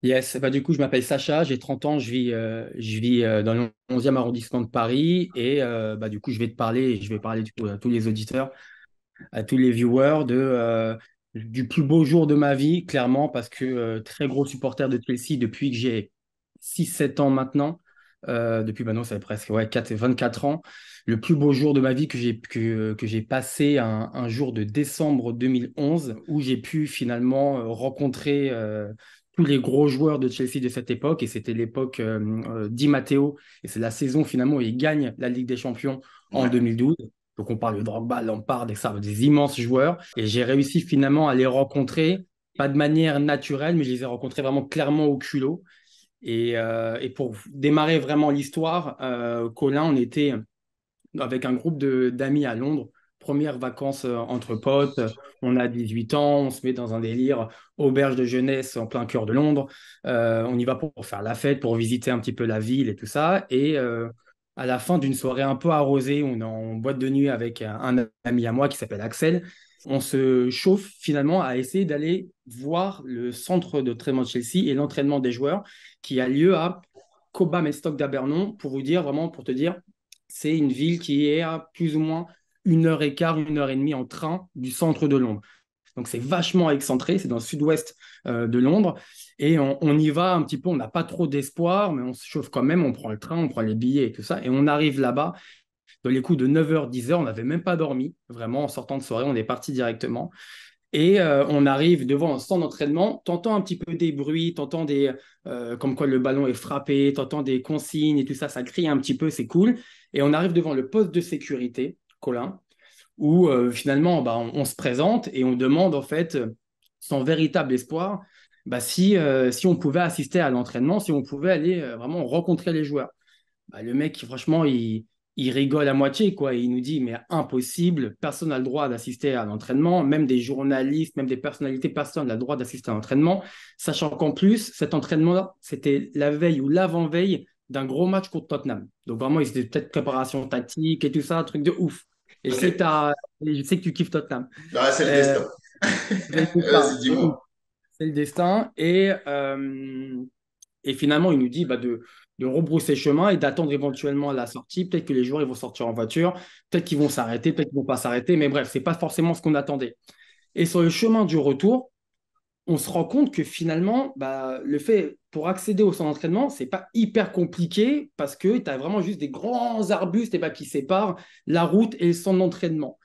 Yes, bah, du coup, je m'appelle Sacha, j'ai 30 ans, je vis dans le 11e arrondissement de Paris et bah, du coup, je vais parler du coup, à tous les auditeurs, à tous les viewers du plus beau jour de ma vie, clairement, parce que très gros supporter de Chelsea depuis que j'ai 6 7 ans maintenant, depuis maintenant, ça fait presque 24 ans. Le plus beau jour de ma vie que j'ai passé un jour de décembre 2011 où j'ai pu finalement rencontrer tous les gros joueurs de Chelsea de cette époque. Et c'était l'époque Di Matteo. Et c'est la saison finalement où il gagne la Ligue des Champions en Ouais. 2012. Donc on parle de Drogba, Lampard, des immenses joueurs. Et j'ai réussi finalement à les rencontrer, pas de manière naturelle, mais je les ai rencontrés vraiment clairement au culot. Et pour démarrer vraiment l'histoire, Colin, on était avec un groupe d'amis à Londres. Première vacances entre potes, on a 18 ans, on se met dans un délire, auberge de jeunesse en plein cœur de Londres. On y va pour faire la fête, pour visiter un petit peu la ville et tout ça. Et à la fin d'une soirée un peu arrosée, on est en boîte de nuit avec un ami à moi qui s'appelle Axel. On se chauffe finalement à essayer d'aller voir le centre de traitement de Chelsea et l'entraînement des joueurs qui a lieu à Cobham et Stoke d'Abernon, pour vous dire, vraiment, pour te dire, c'est une ville qui est à plus ou moins 1 heure et quart, 1 heure et demie en train du centre de Londres. Donc c'est vachement excentré, c'est dans le sud-ouest de Londres. Et on y va un petit peu, on n'a pas trop d'espoir, mais on se chauffe quand même, on prend le train, on prend les billets et tout ça. Et on arrive là-bas, dans les coups de 9 h 10 h, on n'avait même pas dormi. Vraiment, en sortant de soirée, on est parti directement. Et on arrive devant un centre d'entraînement, t'entends un petit peu des bruits, comme quoi le ballon est frappé, t'entends des consignes et tout ça, ça crie un petit peu, c'est cool. Et on arrive devant le poste de sécurité, Colin, où finalement bah, on se présente et on demande en fait, sans véritable espoir, bah, si on pouvait assister à l'entraînement, si on pouvait aller vraiment rencontrer les joueurs. Bah, le mec, franchement, il rigole à moitié, quoi. Il nous dit, mais impossible, personne n'a le droit d'assister à l'entraînement, même des journalistes, même des personnalités, personne n'a le droit d'assister à l'entraînement, sachant qu'en plus, cet entraînement-là, c'était la veille ou l'avant-veille d'un gros match contre Tottenham. Donc vraiment, ils étaient peut-être préparation tactique et tout ça, un truc de ouf. Et Ok. je sais que tu kiffes Tottenham. Ah, c'est le Euh, destin. c'est le Vas-y, destin. dis-moi. C'est le destin. Et finalement, il nous dit bah, de rebrousser chemin et d'attendre éventuellement la sortie. Peut-être que les joueurs ils vont sortir en voiture, peut-être qu'ils vont s'arrêter, peut-être qu'ils ne vont pas s'arrêter, mais bref, ce n'est pas forcément ce qu'on attendait. Et sur le chemin du retour, on se rend compte que finalement, bah, le fait pour accéder au centre d'entraînement, c'est pas hyper compliqué parce que tu as vraiment juste des grands arbustes et, bah, qui séparent la route et le centre d'entraînement.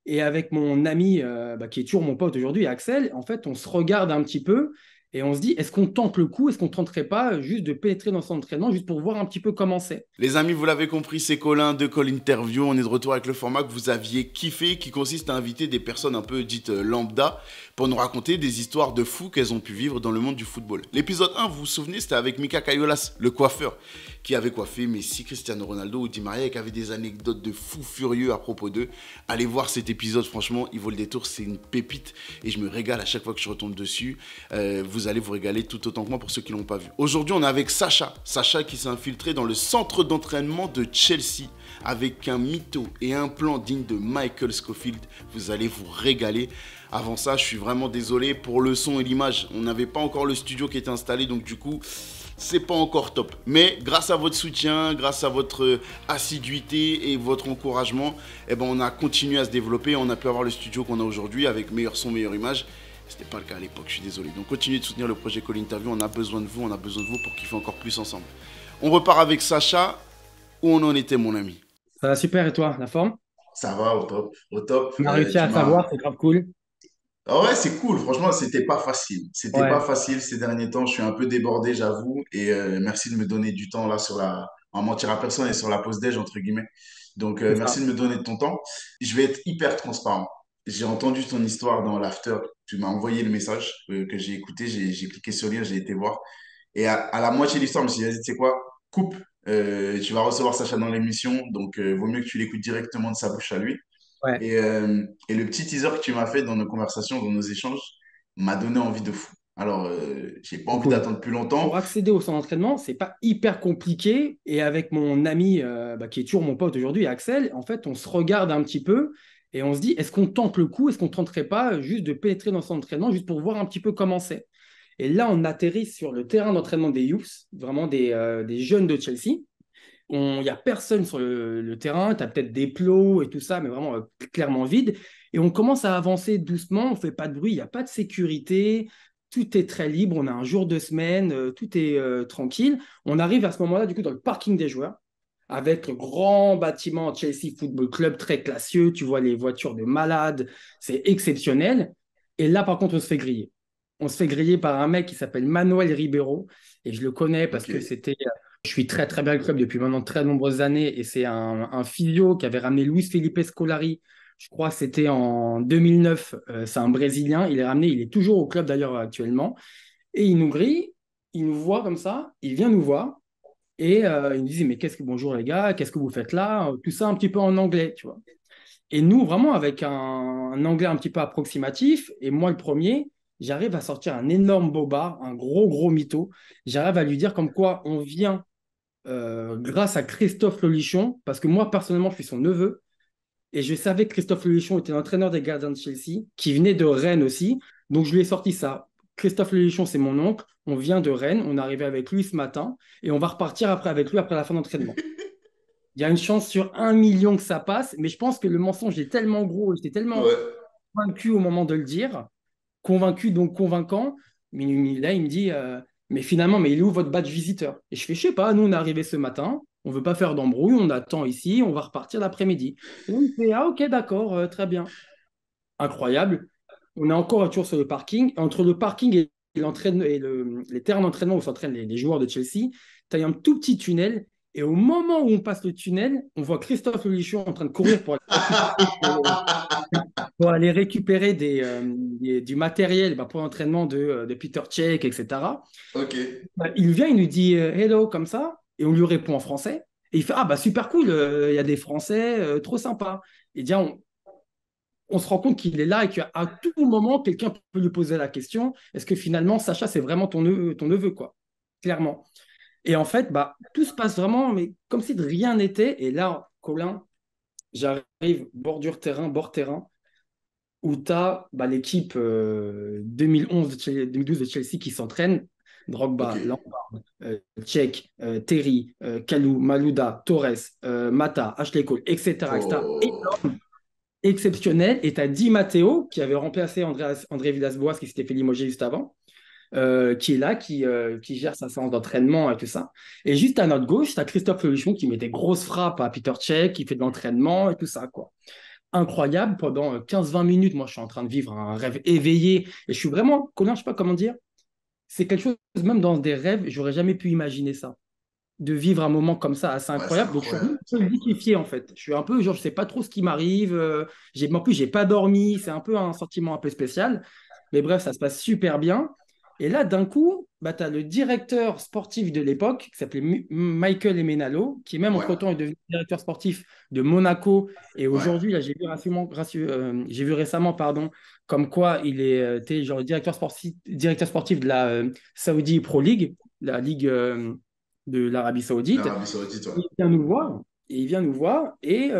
Et avec mon ami, bah, qui est toujours mon pote aujourd'hui, Axel, en fait, on se regarde un petit peu et on se dit, est-ce qu'on tente le coup? Est-ce qu'on tenterait pas juste de pénétrer dans son entraînement juste pour voir un petit peu comment c'est? Les amis, vous l'avez compris, c'est Colin de Call Interview. On est de retour avec le format que vous aviez kiffé, qui consiste à inviter des personnes un peu dites lambda pour nous raconter des histoires de fous qu'elles ont pu vivre dans le monde du football. L'épisode 1, vous vous souvenez, c'était avec Mika Kayolas, le coiffeur, qui avait coiffé Messi, Cristiano Ronaldo ou Di Maria et qui avait des anecdotes de fous furieux à propos d'eux. Allez voir cet épisode, franchement, il vaut le détour, c'est une pépite et je me régale à chaque fois que je retombe dessus. Vous allez vous régaler tout autant que moi pour ceux qui ne l'ont pas vu. Aujourd'hui, on est avec Sacha. Sacha qui s'est infiltré dans le centre d'entraînement de Chelsea avec un mytho et un plan digne de Michael Scofield. Vous allez vous régaler. Avant ça, je suis vraiment désolé pour le son et l'image. On n'avait pas encore le studio qui était installé, donc du coup, c'est pas encore top. Mais grâce à votre soutien, grâce à votre assiduité et votre encouragement, eh ben, on a continué à se développer. On a pu avoir le studio qu'on a aujourd'hui avec meilleur son, meilleure image. C'était pas le cas à l'époque, je suis désolé. Donc continuez de soutenir le projet Call Interview. On a besoin de vous, on a besoin de vous pour kiffer encore plus ensemble. On repart avec Sacha. Où on en était, mon ami? Ça va super, et toi, la forme? Ça va, au top, au top. On a réussi Tu à m'as. savoir, c'est grave cool. Ah ouais, c'est cool. Franchement, c'était pas facile. C'était pas Ouais, facile ces derniers temps. Je suis un peu débordé, j'avoue. Et merci de me donner du temps là sur la. En mentir à personne et sur la pause déj, entre guillemets. Donc, c'est merci ça. de me donner de ton temps. Je vais être hyper transparent. J'ai entendu ton histoire dans l'after. Tu m'as envoyé le message que j'ai écouté. J'ai cliqué sur lire, j'ai été voir. Et à la moitié de l'histoire, je me suis dit, vas-y, tu sais quoi? Coupe. Tu vas recevoir Sacha dans l'émission. Donc, vaut mieux que tu l'écoutes directement de sa bouche à lui. Ouais. Et le petit teaser que tu m'as fait dans nos conversations, dans nos échanges, m'a donné envie de fou. Alors, j'ai pas C'est envie cool. d'attendre plus longtemps. Pour accéder au centre d'entraînement, c'est pas hyper compliqué. Et avec mon ami, bah, qui est toujours mon pote aujourd'hui, Axel, en fait, on se regarde un petit peu et on se dit, est-ce qu'on tente le coup? Est-ce qu'on tenterait pas juste de pénétrer dans son entraînement juste pour voir un petit peu comment c'est? Et là, on atterrit sur le terrain d'entraînement des youths, vraiment des jeunes de Chelsea. Il n'y a personne sur le terrain, tu as peut-être des plots et tout ça, mais vraiment clairement vide. Et on commence à avancer doucement, on ne fait pas de bruit, il n'y a pas de sécurité, tout est très libre, on a un jour de semaine, tout est tranquille. On arrive à ce moment-là, du coup, dans le parking des joueurs, avec le grand bâtiment Chelsea Football Club, très classieux, tu vois les voitures de malades, c'est exceptionnel. Et là, par contre, on se fait griller. On se fait griller par un mec qui s'appelle Manuel Ribeiro, et je le connais parce Ok. que je suis très très bien le club depuis maintenant de très nombreuses années et c'est un physio qui avait ramené Luis Felipe Scolari, je crois que c'était en 2009, c'est un Brésilien, il est ramené, il est toujours au club d'ailleurs actuellement et il nous grille, il nous voit comme ça, il vient nous voir et il nous dit mais bonjour les gars, qu'est-ce que vous faites là? Tout ça un petit peu en anglais, tu vois. Et nous vraiment avec un anglais un petit peu approximatif et moi le premier, j'arrive à sortir un énorme bobard, un gros gros mytho, j'arrive à lui dire comme quoi on vient grâce à Christophe Lolichon, parce que moi, personnellement, je suis son neveu, et je savais que Christophe Lolichon était l'entraîneur des gardiens de Chelsea, qui venait de Rennes aussi, donc je lui ai sorti ça. Christophe Lolichon, c'est mon oncle, on vient de Rennes, on est arrivé avec lui ce matin, et on va repartir après avec lui après la fin d'entraînement. Il y a une chance sur 1 million que ça passe, mais je pense que le mensonge est tellement gros, j'étais tellement Ouais. convaincu au moment de le dire, convaincu, donc convaincant. Mais là, il me dit, mais finalement, mais il est où votre badge visiteur? Et je fais, je sais pas, nous, on est arrivé ce matin, on veut pas faire d'embrouille, on attend ici, on va repartir l'après-midi. Et on fait, ah ok, d'accord, très bien. Incroyable. On est encore toujours sur le parking. Entre le parking et les terrains d'entraînement où s'entraînent les joueurs de Chelsea, tu as un tout petit tunnel. Et au moment où on passe le tunnel, on voit Christophe Lolichon en train de courir pour aller récupérer du matériel bah, pour l'entraînement de Peter Cech, etc. Ok. Bah, il vient, il nous dit hello comme ça, et on lui répond en français. Et il fait ah bah super cool, il y a des Français, trop sympa. Et bien on se rend compte qu'il est là et qu'à tout moment, quelqu'un peut lui poser la question est-ce que finalement, Sacha, c'est vraiment ton neveu, quoi, clairement. Et en fait, bah, tout se passe vraiment, mais comme si de rien n'était. Et là, Colin, j'arrive bord terrain où tu as bah, l'équipe 2012 de Chelsea qui s'entraîne. Ok. Drogba, Lampard, Cech, Terry, Kalou, Malouda, Torres, Mata, Ashley Cole, etc. etc. Oh. Exceptionnel. Et tu as Di Matteo qui avait remplacé André Villas-Boas qui s'était fait limoger juste avant, qui est là, qui gère sa séance d'entraînement et tout ça. Et juste à notre gauche, tu as Christophe Lelichon qui met des grosses frappes à Peter Cech, qui fait de l'entraînement et tout ça, quoi. Incroyable. Pendant 15-20 minutes, moi, je suis en train de vivre un rêve éveillé. Et je suis vraiment, Colin, je sais pas comment dire, c'est quelque chose, même dans des rêves, j'aurais jamais pu imaginer ça. De vivre un moment comme ça assez Ouais, c'est incroyable. Donc, je suis un incroyable. peu liquéfié, en fait. Je suis un peu, genre, je sais pas trop ce qui m'arrive. En plus, j'ai pas dormi. C'est un peu un sentiment un peu spécial. Mais bref, ça se passe super bien. Et là, d'un coup, bah, tu as le directeur sportif de l'époque, qui s'appelait Michael Emenalo, qui même Ouais. entre-temps est devenu directeur sportif de Monaco. Et Ouais. aujourd'hui, là, j'ai vu récemment, pardon, comme quoi il est genre directeur sportif de la Saudi Pro League, la ligue de l'Arabie Saoudite. L'Arabie Saoudite, ouais. Il vient nous voir. Et il vient nous voir et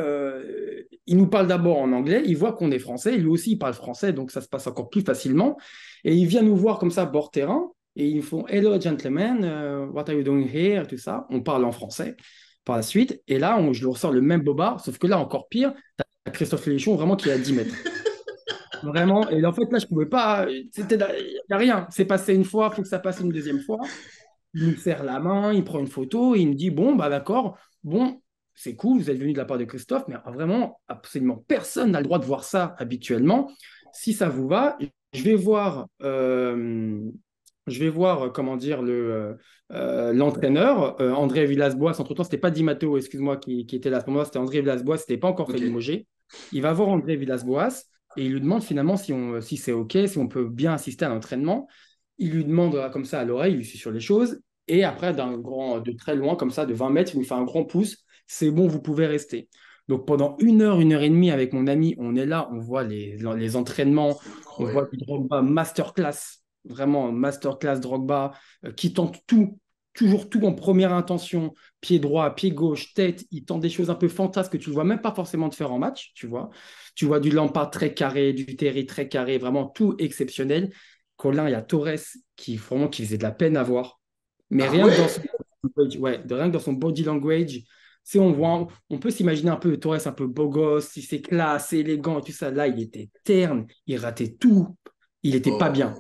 il nous parle d'abord en anglais. Il voit qu'on est français. Lui aussi, il parle français, donc ça se passe encore plus facilement. Et il vient nous voir comme ça, bord terrain. Et ils font Hello, gentlemen, what are you doing here? Tout ça. On parle en français par la suite. Et là, je lui ressors le même bobard, sauf que là, encore pire, t'as Christophe Léchon vraiment qui est à 10 mètres. Vraiment. Et en fait, là, je pouvais pas. Il n'y a rien. C'est passé une fois, il faut que ça passe une deuxième fois. Il nous serre la main, il prend une photo, et il me dit, bon, bah d'accord, bon, c'est cool, vous êtes venu de la part de Christophe, mais vraiment, absolument personne n'a le droit de voir ça habituellement. Si ça vous va, je vais voir, comment dire, l'entraîneur, André Villas-Boas. Entre-temps, c'était pas Di Matteo, excuse-moi, qui était là à ce moment-là, c'était André Villas-Boas, c'était pas encore fait Ok. limoger. Il va voir André Villas-Boas et il lui demande finalement si c'est OK, si on peut bien assister à l'entraînement. Il lui demande comme ça à l'oreille, il lui suit sur les choses. Et après, de très loin, comme ça, de 20 mètres, il nous fait un grand pouce. C'est bon, vous pouvez rester. Donc pendant 1 heure et demie avec mon ami, on est là, on voit les entraînements, C'est on voit incroyable. du Drogba masterclass, vraiment masterclass Drogba, qui tente tout, toujours tout en première intention, pied droit, pied gauche, tête, il tente des choses un peu fantasques que tu ne vois même pas forcément te faire en match, tu vois. Tu vois du Lampard très carré, du Terry très carré, vraiment tout exceptionnel. Colin, il y a Torres vraiment, qui faisait de la peine à voir. Mais Ah rien que dans ouais? son ouais, rien que dans son body language, si on voit, on peut s'imaginer un peu Torres un peu beau gosse, il s'est classe, élégant et tout ça. Là, il était terne, il ratait tout, il n'était pas Oh, bien.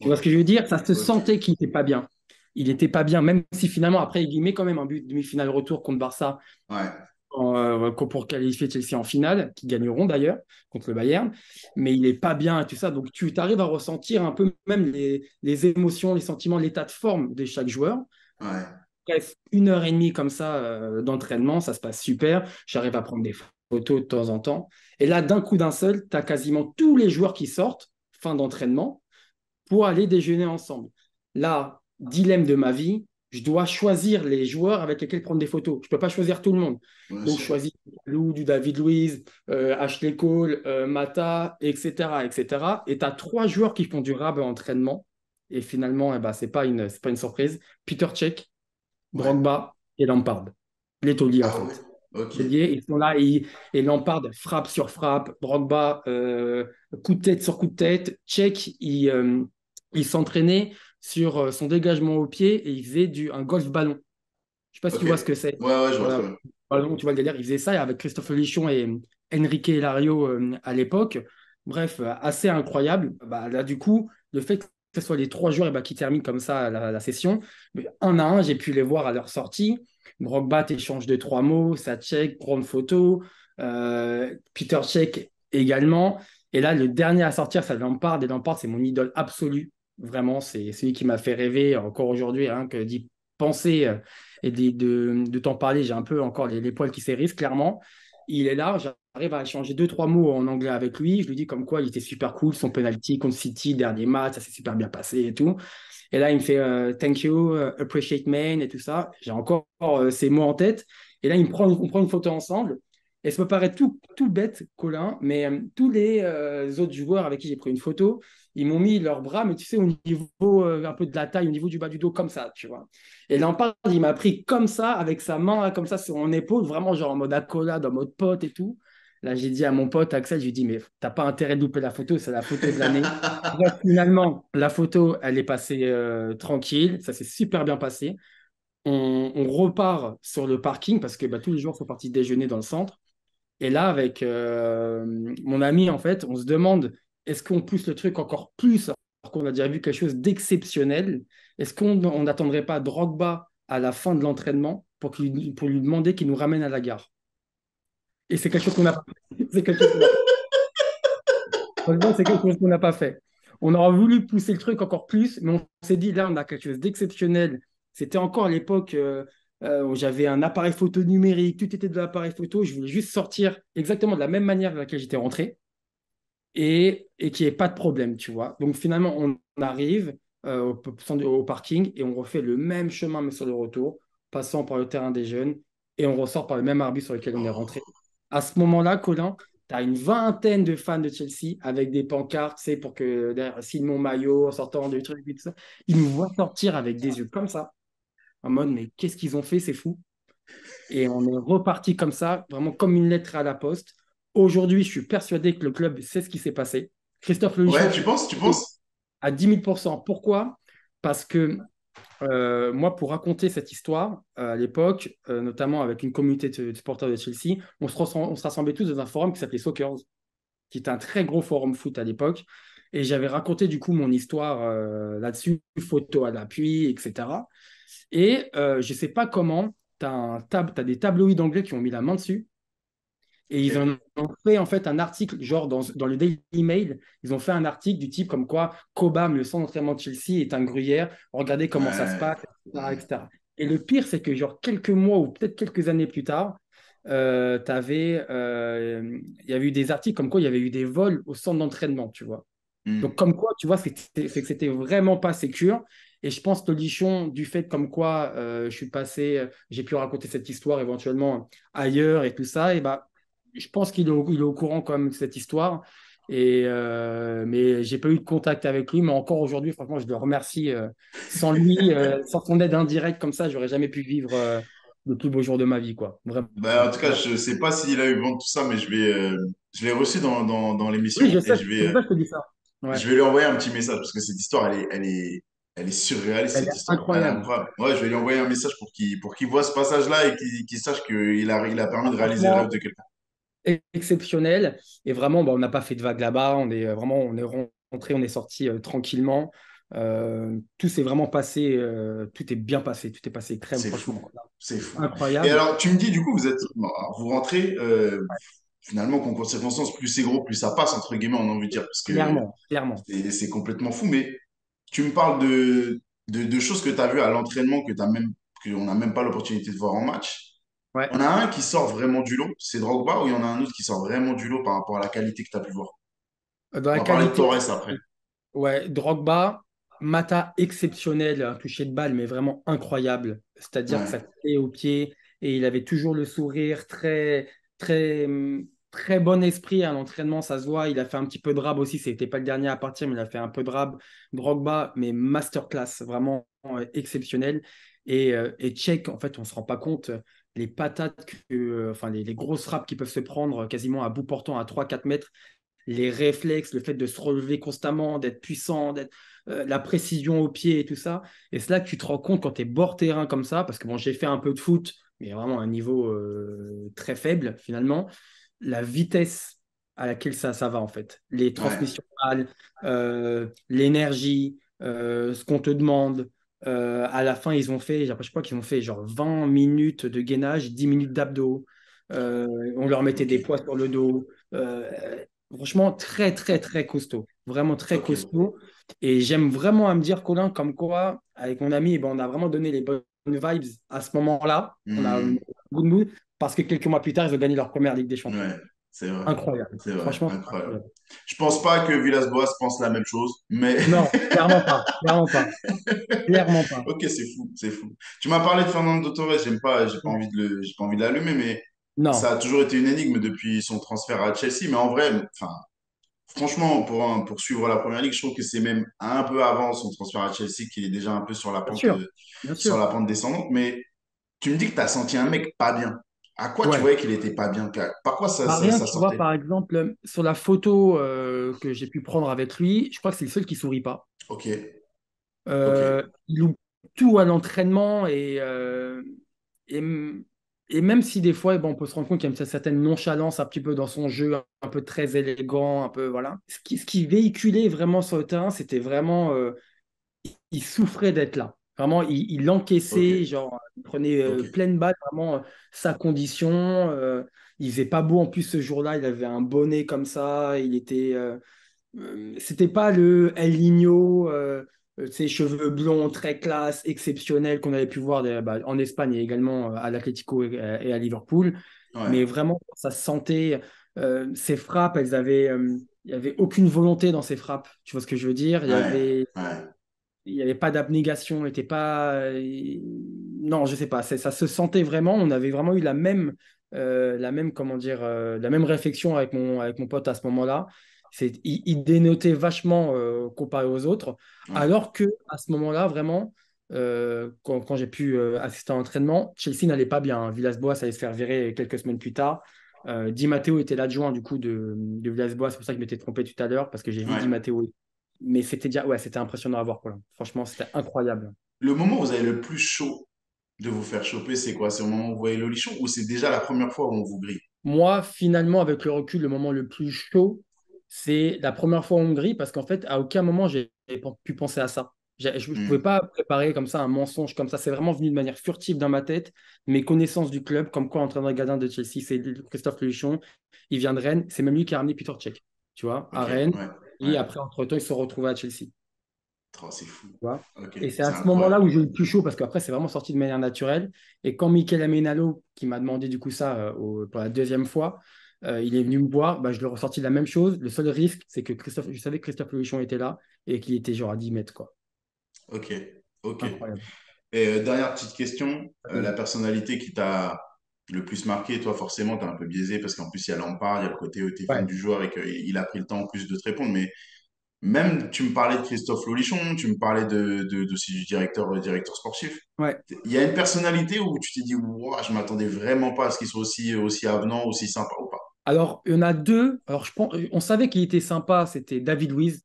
Tu vois ce ok, que je veux dire? Ça se ok. sentait qu'il n'était pas bien. Il n'était pas bien, même si finalement, après, il met quand même un but demi-finale retour contre Barça Ouais, pour qualifier Chelsea en finale, qui gagneront d'ailleurs contre le Bayern, mais il n'est pas bien et tout ça. Donc tu arrives à ressentir un peu même les émotions, les sentiments, l'état de forme de chaque joueur. ouais. Bref, 1 heure et demie comme ça d'entraînement, ça se passe super. J'arrive à prendre des photos de temps en temps. Et là, d'un coup d'un seul, tu as quasiment tous les joueurs qui sortent, fin d'entraînement, pour aller déjeuner ensemble. Là, dilemme de ma vie, je dois choisir les joueurs avec lesquels prendre des photos. Je ne peux pas choisir tout le monde. Bien Donc, je sûr. choisis Lou, du David Luiz, Ashley Cole, Mata, etc. etc. Et tu as 3 joueurs qui font du rab à entraînement. Et finalement, eh ben, ce n'est pas une surprise. Peter Cech, Ouais. Drogba et Lampard. Les tauliers, en Ah ouais? fait. Ok. Les tauliers, ils sont là et Lampard frappe sur frappe. Drogba, coup de tête sur coup de tête. Cech, il s'entraînait sur son dégagement au pied et il faisait un golf ballon. Je sais pas si Ok. tu vois ce que c'est. Ouais, ouais, je vois très Voilà, bien. ballon, tu vois le délire. Il faisait ça avec Christophe Lichon et Enrique Hilario à l'époque. Bref, assez incroyable. Bah, là, du coup, le fait que ce soit les 3 joueurs qui terminent comme ça la session, mais un à un, j'ai pu les voir à leur sortie. Drogba échange de 3 mots, ça check, prendre photo. Peter Cech également. Et là, le dernier à sortir, c'est Lampard. Et Lampard, c'est mon idole absolue. Vraiment, c'est celui qui m'a fait rêver encore aujourd'hui, hein, que d'y penser et de t'en parler. J'ai un peu encore les poils qui s'érissent, clairement. Il est là, j'arrive à échanger 2, 3 mots en anglais avec lui. Je lui dis comme quoi il était super cool, son penalty contre City, dernier match, ça s'est super bien passé et tout. Et là, il me fait thank you, appreciate man et tout ça. J'ai encore ces mots en tête. Et là, on prend une photo ensemble. Et ça peut paraître tout bête, Colin, mais tous les autres joueurs avec qui j'ai pris une photo, ils m'ont mis leurs bras, mais tu sais, au niveau un peu de la taille, au niveau du bas du dos, comme ça, tu vois. Et Lampard, il m'a pris comme ça, avec sa main là, comme ça sur mon épaule, vraiment genre en mode accolade, en mode pote et tout. Là, j'ai dit à mon pote Axel, je lui ai dit, mais t'as pas intérêt de louper la photo, c'est la photo de l'année. Bref, finalement, la photo, elle est passée tranquille, ça s'est super bien passé. On repart sur le parking parce que bah, tous les jours sont partis déjeuner dans le centre. Et là, avec mon ami, en fait, on se demande est-ce qu'on pousse le truc encore plus alors qu'on a déjà vu quelque chose d'exceptionnel? Est-ce qu'on n'attendrait pas Drogba à la fin de l'entraînement pour lui demander qu'il nous ramène à la gare? Et c'est quelque chose qu'on n'a pas fait. C'est quelque chose qu'on n'a pas fait. Honnêtement, c'est quelque chose qu'on n'a pas fait. On aurait voulu pousser le truc encore plus, mais on s'est dit là, on a quelque chose d'exceptionnel. C'était encore à l'époque où j'avais un appareil photo numérique, tout était de l'appareil photo. Je voulais juste sortir exactement de la même manière de laquelle j'étais rentré et qu'il n'y ait pas de problème, tu vois. Donc finalement, on arrive au parking et on refait le même chemin, mais sur le retour, passant par le terrain des jeunes, et on ressort par le même arbitre sur lequel on est rentré. Oh. À ce moment-là, Colin, tu as une vingtaine de fans de Chelsea avec des pancartes, c'est pour que derrière, signe mon maillot en sortant du truc et tout ça. Ils nous voient sortir avec des yeux comme ça, en mode, mais qu'est-ce qu'ils ont fait, c'est fou. Et on est reparti comme ça, vraiment comme une lettre à la poste. Aujourd'hui, je suis persuadé que le club sait ce qui s'est passé. Christophe Ouais, Lolichon tu penses, tu penses? à 10 000%. Pourquoi? Parce que moi, pour raconter cette histoire, à l'époque, notamment avec une communauté de supporters de Chelsea, on se rassemblait tous dans un forum qui s'appelait Soccers, qui était un très gros forum foot à l'époque. Et j'avais raconté du coup mon histoire là-dessus, photo à l'appui, etc. Et je ne sais pas comment, t'as des tabloïds anglais qui ont mis la main dessus et Ok. ils en ont fait en fait un article, genre dans le Daily Mail, ils ont fait un article du type comme quoi Cobham, le centre d'entraînement de Chelsea, est un gruyère, regardez comment ça se Ouais. passe, etc. etc. Et le pire, c'est que genre quelques mois ou peut-être quelques années plus tard, il y avait eu des articles comme quoi il y avait eu des vols au centre d'entraînement, tu vois. Donc, Hmm. comme quoi, tu vois, c'est que c'était vraiment pas sécure. Et je pense que le Lichon, du fait comme quoi je suis passé, j'ai pu raconter cette histoire éventuellement ailleurs et tout ça, et bah, je pense il est au courant quand même de cette histoire. Mais j'ai pas eu de contact avec lui. Mais encore aujourd'hui, franchement, je le remercie. Sans lui, sans son aide indirecte comme ça, j'aurais jamais pu vivre le plus beau jour de ma vie, quoi. Vraiment. Bah, en tout cas, je sais pas s'il a eu vent de tout ça, mais je l'ai reçu dans Oui, l'émission je et sais, c'est pour ça que je te dis ça. Ouais, Je vais lui envoyer un petit message parce que cette histoire, elle est surréaliste, elle cette est histoire. Elle est incroyable. incroyable. Ouais, je vais lui envoyer un message pour qu'il voit ce passage-là et qu'il sache qu'il a permis Ah, de réaliser le rêve franchement, de quelqu'un. exceptionnel. Et vraiment, bah, on n'a pas fait de vague là-bas. On est rentré, on est sorti tranquillement. Tout s'est vraiment passé, tout est bien passé, tout est passé crème, C'est fou. franchement. C'est fou. Et Incroyable. alors, tu me dis, du coup, bon, alors, vous rentrez, finalement, concours de circonstances, plus c'est gros, plus ça passe, entre guillemets, on a envie de dire, parce que Clairement, clairement. c'est complètement fou. Mais tu me parles de choses que tu as vues à l'entraînement qu'on n'a même pas l'opportunité de voir en match. Ouais. On a un qui sort vraiment du lot, c'est Drogba, ou il y en a un autre qui sort vraiment du lot par rapport à la qualité que tu as pu voir. Dans On la va parler de qualité, Torres après. ouais, Drogba, Mata exceptionnel, un toucher de balle, mais vraiment incroyable. C'est-à-dire que ça Ouais, collait au pied et il avait toujours le sourire, très, très bon esprit à l'entraînement, ça se voit. Il a fait un petit peu de rab aussi, c'était pas le dernier à partir, mais il a fait un peu de rab. Drogba, mais masterclass, vraiment exceptionnel. Et Tchèque, en fait, on se rend pas compte les patates enfin les grosses frappes qui peuvent se prendre quasiment à bout portant à 3 4 mètres, les réflexes, le fait de se relever constamment, d'être puissant, la précision au pied et tout ça. Et c'est là que tu te rends compte quand tu es bord terrain comme ça, parce que bon, j'ai fait un peu de foot, mais vraiment à un niveau très faible finalement, la vitesse à laquelle ça va en fait. Les ouais, transmissions de balles, l'énergie, ce qu'on te demande. À la fin, ils ont fait, je sais pas qu'ils ont fait genre 20 minutes de gainage, 10 minutes d'abdos. On leur mettait ok, des poids sur le dos. Franchement, très, très, très costaud. Vraiment très ok. costaud. Et j'aime vraiment à me dire, Colin, comme quoi, avec mon ami, eh ben, on a vraiment donné les bonnes vibes à ce moment-là. On a un Hmm, good mood parce que quelques mois plus tard, ils ont gagné leur première Ligue des Champions. ouais, c'est vrai, Incroyable. c'est vrai, Franchement, c'est incroyable. incroyable. Je pense pas que Villas-Boas pense la même chose, mais Non, clairement pas. Clairement pas. Clairement pas. ok, c'est fou, c'est fou. Tu m'as parlé de Fernando Torres, j'ai pas envie de l'allumer, mais Non. ça a toujours été une énigme depuis son transfert à Chelsea. Mais en vrai, enfin, franchement, pour suivre la première ligue, je trouve que c'est même un peu avant son transfert à Chelsea qu'il est déjà un peu Bien sûr. Bien sur sûr. la pente descendante. Mais tu me dis que tu as senti un mec pas bien. À quoi tu Ouais. voyais qu'il était pas bien? Par quoi Bah, rien, ça tu vois, sortait? par exemple, sur la photo que j'ai pu prendre avec lui, je crois que c'est le seul qui sourit pas. Ok, ok, Il loupe tout à l'entraînement et, et même si des fois, bon, on peut se rendre compte qu'il y a une certaine nonchalance un petit peu dans son jeu, un peu très élégant, un peu voilà. Ce qui véhiculait vraiment sur le terrain, c'était vraiment, il souffrait d'être là. Vraiment, il ok, encaissait, genre, il prenait ok. pleine balle, vraiment sa condition. Il faisait pas beau en plus ce jour-là, il avait un bonnet comme ça, c'était pas le El Niño, ses cheveux blonds très classe, exceptionnel qu'on avait pu voir bah, en Espagne et également à l'Atlético et à Liverpool. Mais Ouais, vraiment, ça se sentait. Ses frappes, il n'y avait aucune volonté dans ses frappes. Tu vois ce que je veux dire? ouais, ouais. Il y avait pas d'abnégation, il était pas. Non, je sais pas. Ça se sentait vraiment. On avait vraiment eu comment dire, la même réflexion avec mon pote à ce moment-là. Il dénotait vachement comparé aux autres, Ouais. alors que à ce moment-là, vraiment, quand j'ai pu assister à l'entraînement, Chelsea n'allait pas bien, hein. Villas-Boas allait se faire virer quelques semaines plus tard. Di Matteo était l'adjoint du coup de Villas-Boas, c'est pour ça que je m'étais trompé tout à l'heure, parce que j'ai vu Di Ouais. Matteo, mais c'était déjà, ouais, c'était impressionnant à voir, quoi. Franchement, c'était incroyable. Le moment où vous avez le plus chaud de vous faire choper, c'est quoi? C'est au moment où vous voyez l'olichon ou c'est déjà la première fois où on vous grille? Moi, finalement, avec le recul, le moment le plus chaud, c'est la première fois en Hongrie, parce qu'en fait, à aucun moment, j'ai pu penser à ça. Je ne pouvais Hmm, pas préparer comme ça un mensonge comme ça. C'est vraiment venu de manière furtive dans ma tête. Mes connaissances du club, comme quoi l'entraîneur gardien de Chelsea, c'est Christophe Luchon. Il vient de Rennes. C'est même lui qui a ramené Peter Cech, tu vois, ok, à Rennes. ouais, Et ouais. après, entre-temps, ils se sont retrouvés à Chelsea. Oh, c'est fou. Tu vois. Ok, Et c'est c'est à ce moment-là incroyable. où j'ai eu le plus chaud, parce qu'après, c'est vraiment sorti de manière naturelle. Et quand Mikel Amenalo, qui m'a demandé du coup ça pour la deuxième fois, il est venu me voir, bah, je lui ai ressorti la même chose. Le seul risque, c'est que je savais que Christophe Luchon était là et qu'il était genre à 10 mètres, quoi. Ok, ok. Incroyable. Et dernière petite question, la personnalité qui t'a le plus marqué, toi forcément, t'es un peu biaisé parce qu'en plus il y a Lampard, il y a le côté où t'es fan Ouais. du joueur et qu'il a pris le temps en plus de te répondre. Mais même, tu me parlais de Christophe Lolichon, tu me parlais aussi du directeur sportif. Ouais. Il y a une personnalité où tu t'es dit, Ouah, je m'attendais vraiment pas à ce qu'il soit aussi avenant, aussi sympa ou pas. Alors, il y en a deux. Alors, on savait qu'il était sympa, c'était David Luiz.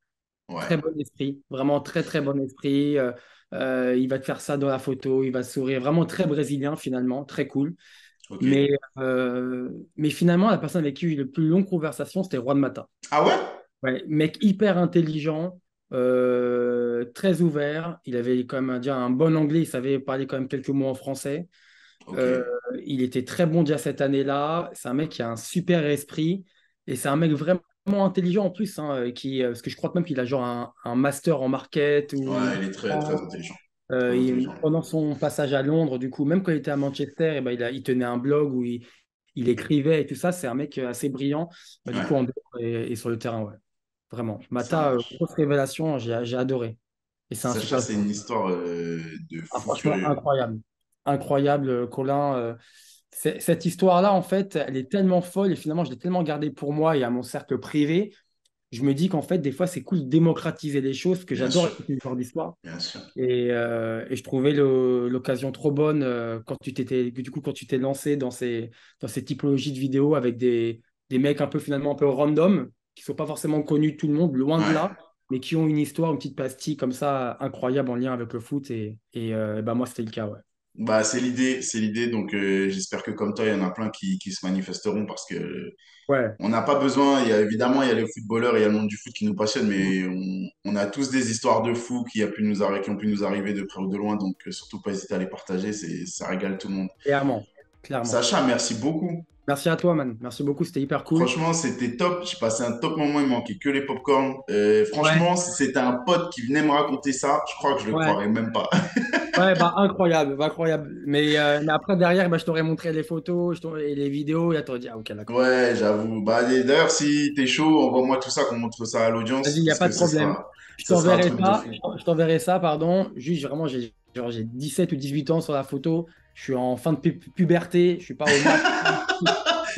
Ouais. Très bon esprit, vraiment très très bon esprit. Il va te faire ça dans la photo, il va sourire, vraiment très brésilien finalement, très cool. Ok. Mais, mais finalement, la personne avec qui j'ai eu le plus longue conversation, c'était Juan Mata. Ah ouais? Ouais, mec hyper intelligent, très ouvert. Il avait quand même un bon anglais, il savait parler quand même quelques mots en français. Ok. Euh, il était très bon déjà cette année-là. C'est un mec qui a un super esprit et c'est un mec vraiment intelligent en plus, hein, parce que je crois que même qu'il a genre un master en market ou Ouais, il est très, très intelligent. Très intelligent. pendant son passage à Londres, du coup, même quand il était à Manchester, eh ben, il tenait un blog où il écrivait et tout ça. C'est un mec assez brillant, bah, du coup, en Ouais, dehors et sur le terrain, ouais. Vraiment. ça Mata, marche. grosse révélation, j'ai adoré. Et c'est un Sacha, super c'est une joueur. histoire de Ah, fou franchement, furieux. incroyable. Incroyable, Colin. Cette histoire-là, en fait, elle est tellement folle et finalement, je l'ai tellement gardée pour moi et à mon cercle privé. Je me dis qu'en fait, des fois, c'est cool de démocratiser les choses, parce que Bien j'adore sûr, écouter ce genre d'histoire. bien sûr. Et je trouvais l'occasion trop bonne quand tu t'es lancé dans ces typologies de vidéos avec des mecs un peu finalement un peu random, qui sont pas forcément connus de tout le monde, loin de Ouais. là, mais qui ont une histoire, une petite pastille comme ça incroyable en lien avec le foot. Bah, moi, c'était le cas, ouais. Bah, c'est l'idée, c'est l'idée. Donc, j'espère que comme toi, il y en a plein qui se manifesteront parce que Ouais. on n'a pas besoin. Évidemment, il y a les footballeurs et il y a le monde du foot qui nous passionne, mais on a tous des histoires de fous qui ont pu nous arriver de près ou de loin. Donc, surtout pas hésiter à les partager. Ça régale tout le monde. Clairement, clairement. Sacha, merci beaucoup. Merci à toi, man. Merci beaucoup, c'était hyper cool. Franchement, c'était top. J'ai passé un top moment. Il manquait que les popcorn. Ouais, Franchement, si c'était un pote qui venait me raconter ça, je crois que je le ouais. croirais même pas. Ouais, bah incroyable, bah, incroyable. Mais après, derrière, bah, je t'aurais montré les photos et les vidéos, et là, t'aurais dit, ah, ok, d'accord. Ouais, j'avoue. Bah, et d'ailleurs, si t'es chaud, envoie-moi tout ça, qu'on montre ça à Vas-y, l'audience, il n'y a parce pas que de problème. ce sera un truc de fou. Je t'enverrai ça, pardon. Juste, vraiment, j'ai 17 ou 18 ans sur la photo. Je suis en fin de puberté. Je suis pas au max.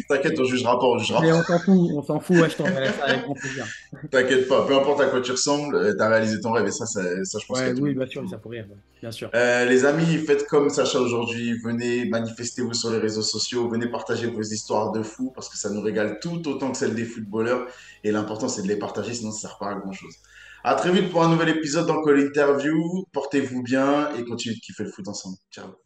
T'inquiète, on jugera pas, on jugera Mais pas. on s'en fout, on s'en fout. Ouais, je t'enverrai ça avec grand plaisir. T'inquiète pas, peu importe à quoi tu ressembles, t'as réalisé ton rêve et ça, je pense qu'il Ouais, y a tout le oui, monde bien qui sûr, le ça voit. pourrait, ouais, bien sûr. Les amis, faites comme Sacha aujourd'hui. Venez, manifestez-vous sur les réseaux sociaux. Venez partager vos histoires de fous parce que ça nous régale tout autant que celle des footballeurs. Et l'important, c'est de les partager, sinon ça ne sert pas à grand-chose. À très vite pour un nouvel épisode dans Call Interview. Portez-vous bien et continuez de kiffer le foot ensemble. Ciao.